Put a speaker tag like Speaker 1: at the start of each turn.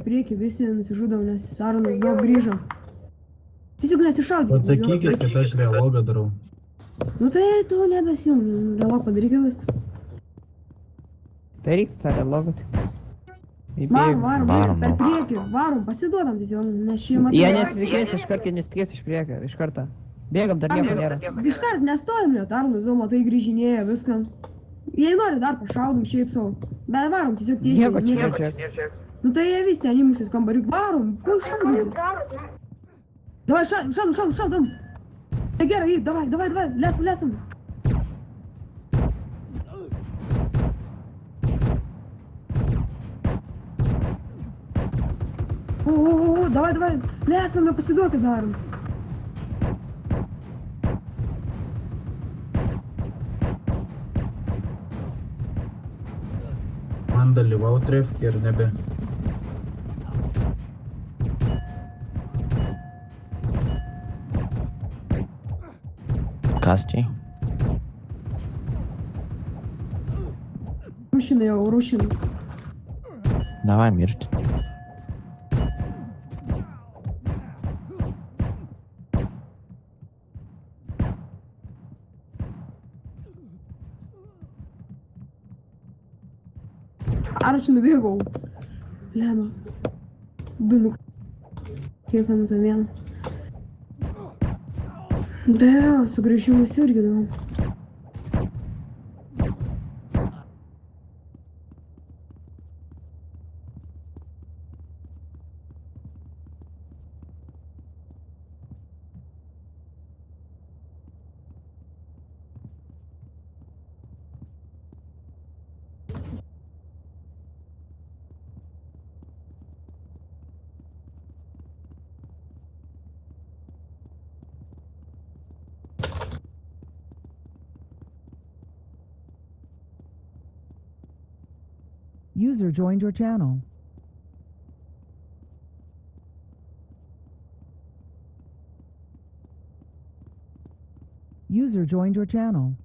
Speaker 1: priekį visi nusižudom, nes Aronas daug grįžo. Tiesiog nesišaudykit.
Speaker 2: Pasakykit, kad aš dialogą darau.
Speaker 1: Nu tai tu nebesijung, dialog padaryk ir viskas.
Speaker 3: Tai reiktų tą dialogą tik.
Speaker 1: Varom, visi per priekį, varom, pasiduodam tiesiog, nes šį matau.
Speaker 3: Jie nesitikės iš karto, nesitikės iš priekio, iš karto. Bėgam, dar nieko nėra.
Speaker 1: Iškart nestojam, net Aronas daug matai grįžinėja viską. Jei nori dar pašaudom šiaip savo, bet varom tiesiog tiesiai.
Speaker 3: Nieko čia.
Speaker 1: Nu tai jie vis ten įmusis kambariuk, varom, kur šaudom? Davai, šaudom. Tai gerai, davai, lesam. O, davai, lesam, nepasiduokit darom.
Speaker 2: Man dalyvau trefkį ir nebe.
Speaker 4: Kas čia?
Speaker 1: Рушим.
Speaker 4: Давай mirti.
Speaker 1: Aš nubėgau. Lemą. Du kiek minutę vieną. Sugrįžimas irgi davom.
Speaker 5: User joined your channel. User joined your channel.